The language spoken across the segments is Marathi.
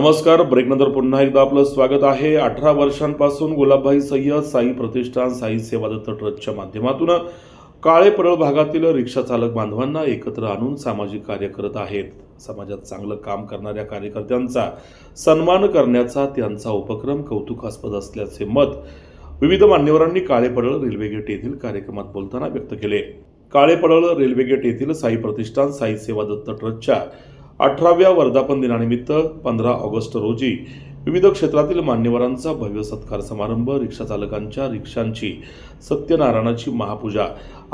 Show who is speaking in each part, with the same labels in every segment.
Speaker 1: नमस्कार. ब्रेकनंतर पुन्हा एकदा आपलं स्वागत आहे. 18 वर्षांपासून गुलाबभाई सय्यद साई प्रतिष्ठान साई सेवा दत्त ट्रस्टच्या माध्यमातून काळे परळ भागातील रिक्षा चालक बांधवांना एकत्र आणून सामाजिक कार्य करत आहेत. समाजात चांगलं काम करणाऱ्या कार्यकर्त्यांचा सन्मान करण्याचा त्यांचा उपक्रम कौतुकास्पद असल्याचे मत विविध मान्यवरांनी काळे परळ रेल्वे गेट येथील कार्यक्रमात बोलताना व्यक्त केले. काळे परळ रेल्वे गेट येथील साई प्रतिष्ठान साई सेवा दत्त ट्रस्टच्या 18व्या वर्धापन दिनानिमित्त 15 ऑगस्ट रोजी विविध क्षेत्रातील मान्यवरांचा भव्य सत्कार समारंभ, रिक्षा चालकांच्या रिक्षांची सत्यनारायणाची महापूजा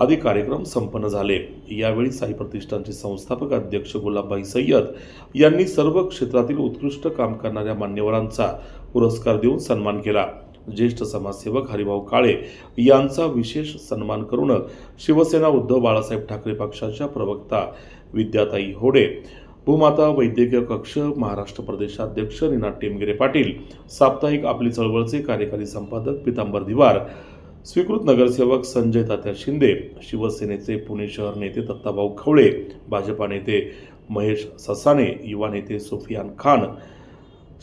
Speaker 1: आदी कार्यक्रम संपन्न झाले. यावेळी साई प्रतिष्ठानचे संस्थापक अध्यक्ष गुलाबभाई सय्यद यांनी सर्व क्षेत्रातील उत्कृष्ट काम करणाऱ्या मान्यवरांचा पुरस्कार देऊन सन्मान केला. ज्येष्ठ समाजसेवक हरिभाऊ काळे यांचा विशेष सन्मान करून शिवसेना उद्धव बाळासाहेब ठाकरे पक्षाच्या प्रवक्ता विद्याताई होडे, भूमाता वैद्यकीय कक्ष महाराष्ट्र प्रदेशाध्यक्ष नीना टेमगिरे पाटील, साप्ताहिक आपली चळवळचे कार्यकारी संपादक पितांबर दिवार, स्वीकृत नगरसेवक संजय तात्या शिंदे, शिवसेनेचे पुणे शहर नेते दत्ताभाऊ खवळे, भाजपा नेते महेश ससाणे, युवा नेते सुफियान खान,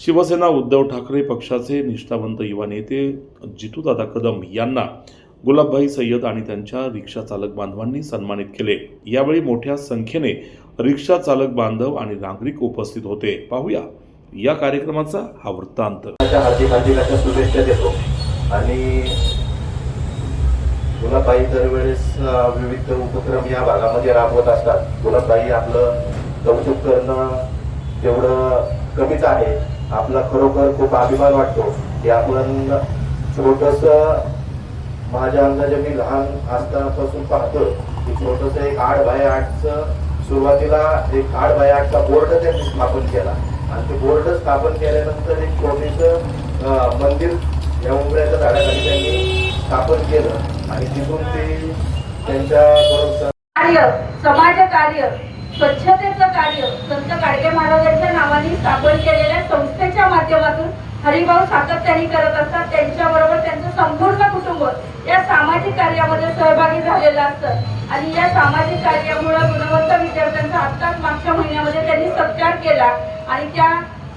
Speaker 1: शिवसेना उद्धव ठाकरे पक्षाचे निष्ठावंत युवा नेते जितूदादा कदम यांना गुलाबभाई सय्यद आणि त्यांच्या रिक्षा चालक बांधवांनी सन्मानित केले. यावेळी मोठ्या संख्येने रिक्षा चालक बांधव आणि नागरिक उपस्थित होते. पाहूया या कार्यक्रमाचा हा वृत्तांत.
Speaker 2: हार्दिक शुभेच्छा देतो. आणि गुलाबबाई दरवेळेस विविध उपक्रम या भागामध्ये राबवत असतात. गुलाबबाई आपलं कौतुक करणं तेवढं कमीच आहे. आपला खरोखर खूप अभिमान वाटतो की आपण छोटस, माझ्या अंदाजे मी लहान असतानापासून पाहतो की छोटस एक 8x8चं सुरुवातीला एक 8x8चा बोर्ड त्यांनी स्थापन केला आणि ते बोर्ड स्थापन केल्यानंतर एक छोटेस मंदिर या उंबऱ्याच्या झाडाखाली त्यांनी स्थापन केलं आणि तिथून ते त्यांच्या
Speaker 3: कार्य, समाज कार्य, स्वच्छतेचं कार्य संत गाडगे महाराजांच्या नावाने स्थापन केलेल्या संस्थेच्या माध्यमातून हरिभाऊ सातत्याने करत असतात. त्यांच्याबरोबर त्यांचं संपूर्ण कुटुंब या सामाजिक कार्यामध्ये सहभागी झालेलं असतं आणि या सामाजिक कार्यामुळे गुणवंत विद्यार्थ्यांचा आत्ताच मागच्या महिन्यामध्ये त्यांनी सत्कार केला आणि त्या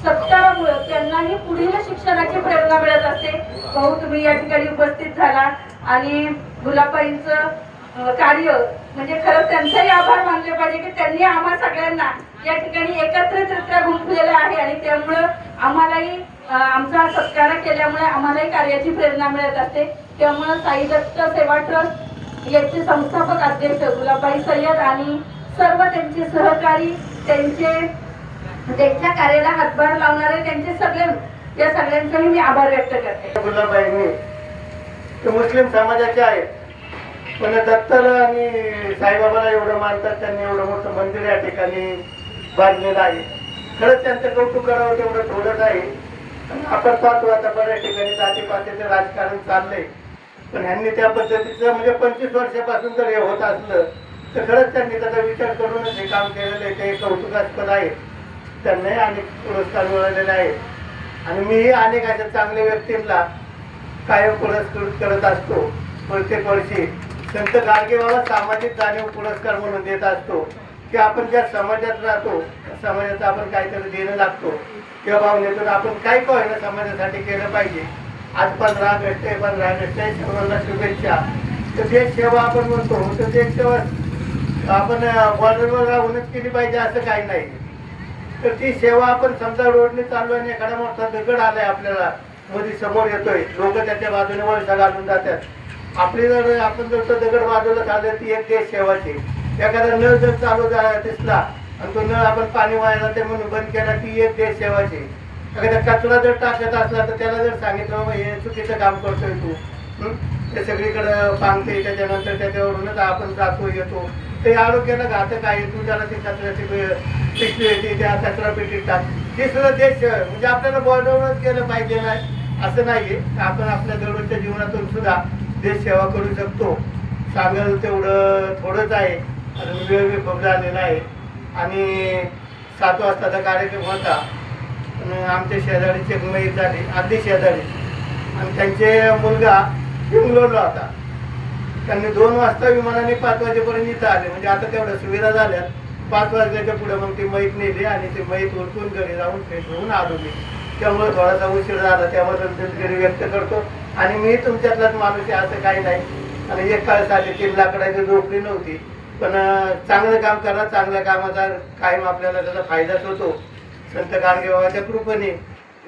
Speaker 3: सत्कारामुळे त्यांनाही पुढील शिक्षणाची प्रेरणा मिळत असते. भाऊ, तुम्ही या ठिकाणी उपस्थित झाला आणि गुलाबबाईंचं कार्य म्हणजे खरंच त्यांचाही आभार मानले पाहिजे की त्यांनी आम्हा सगळ्यांना या ठिकाणी एकत्रितरित्या गुंतलेलं आहे आणि त्यामुळं आम्हालाही आमचा सत्कार केल्यामुळे आम्हालाही कार्याची प्रेरणा मिळत असते. त्यामुळे साई दत्त सेवा ट्रस्ट याचे संस्थापक अध्यक्ष गुलाबभाई सय्यद आणि सर्व त्यांचे सहकारी, त्यांच्या कार्याला हातभार लावणारे त्यांचे सगळे, या सगळ्यांचाही मी आभार व्यक्त करते.
Speaker 2: गुलाबबाई मुस्लिम समाजाचे आहेत, पण दत्ताला आणि साईबाबाला एवढं मानतात. त्यांनी एवढं मोठं मंदिर या ठिकाणी बांधलेलं आहे. खरंच त्यांचं कौतुक करावं तेवढं थोडंच आहे. आपण पाहतो आता बऱ्याच ठिकाणी जातीपातीचं राजकारण चाललंय, पण ह्यांनी त्या पद्धतीचं म्हणजे 25 वर्षापासून जर हे होत असलं तर खरंच त्यांनी त्याचा विचार करूनच हे काम केलेलं आहे. ते कौतुकास्पद आहे. त्यांनाही अनेक पुरस्कार मिळालेले आहेत आणि मीही अनेक अशा चांगल्या व्यक्तींना कायम पुरस्कृत करत असतो. प्रत्येक वर्षी संत गाडगे बाबा सामाजिक जाणीव पुरस्कार म्हणून देत असतो की आपण ज्या समाजात राहतो त्या समाजाचं आपण काहीतरी देणं लागतो किंवा भावनेतून आपण काय ना समाजासाठी केलं पाहिजे. आज 15 ऑगस्ट आहे, 15 ऑगस्ट आहे, सर्वांना शुभेच्छा. तर देश सेवा आपण म्हणतो, तर देश सेवा आपण बॉर्डरवर राहूनच केली पाहिजे असं काही नाही. तर ती सेवा आपण समजा रोडने चाललो आणि एखादा मोठा दगड आलाय आपल्याला मध्ये समोर येतोय, लोक त्याच्या बाजूने वळसा घालून जातात. आपली जर आपण जर तो दगड बाजूला चाललं ती एक देश सेवाची. एखादा नळ जर चालू दिसला आणि तो नळ आपण पाणी व्हायला ते म्हणून बंद केला ती एक देश सेवाची. एखादा कचरा जर टाकत असला तर त्याला जर सांगितलं बाबा हे चुकीचं काम करतोय तू, ते सगळीकडे पांगते, त्याच्यानंतर त्याच्यावरूनच आपण जातो येतो, ते आरोग्याला घातक आहे. तू त्याला ती कचऱ्याची पिशवी येते त्या कचरा पेटीत टाक. हे सुद्धा देश म्हणजे आपल्याला बॉर्डरवरच केलं पाहिजे नाही असं नाहीये. आपण आपल्या दररोजच्या जीवनातून सुद्धा देश सेवा करू शकतो. सांगाल तेवढं थोडंच आहे आणि वेळ खूप झालेला आहे. आणि 7 वाजताचा कार्यक्रम होता. आमच्या शेजारीची एक मैत झाली, अगदी शेजारी, आणि त्यांचे मुलगा बेंगलोरला होता. त्यांनी 2 वाजता विमानाने 5 वाजेपर्यंत इथं आले. म्हणजे आता तेवढ्या सुविधा झाल्यात 5 वाजल्याच्या पुढे मग ती मैत नेली आणि ती मैत उरकून घरी जाऊन फ्रेश होऊन आलो मी. त्यामुळे थोडासा उशीर झाला त्याबद्दल दिलगिरी व्यक्त करतो. आणि मी तुमच्यातलाच माणूस आहे असं काही नाही. आणि एक काळ 3.5 लाकडाची झोपडी नव्हती, पण चांगलं काम करा, चांगल्या कामाचा कायम आपल्याला त्याचा फायदाच होतो. संत गाडगेबाबाच्या कृपेने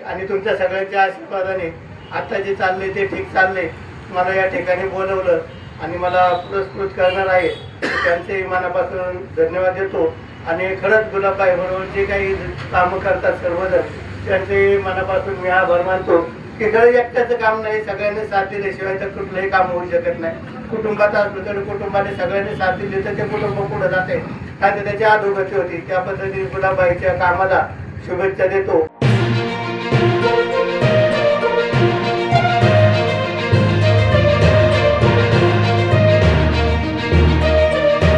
Speaker 2: आणि तुमच्या सगळ्यांच्या आशीर्वादाने आता जे चाललंय ते ठीक चाललंय. मला या ठिकाणी बोलवलं आणि मला पुरस्कृत करणार आहे, त्यांचे मनापासून धन्यवाद देतो. आणि खरंच गुलाबबाई बरोबर जे काही कामं करतात सर्वजण त्यांचे मनापासून मी आभार मानतो. की खरं एकट्याचं काम नाही, सगळ्यांनी साथ दिल्याशिवाय तर कुठलंही काम होऊ शकत नाही. कुटुंबात असलं तर कुटुंबाने सगळ्यांनी साथ दिली तर ते कुटुंब पुढे जाते. काय तर त्याची अधोगती होती. त्या पद्धतीने गुलाबबाईच्या कामाला शुभेच्छा देतो.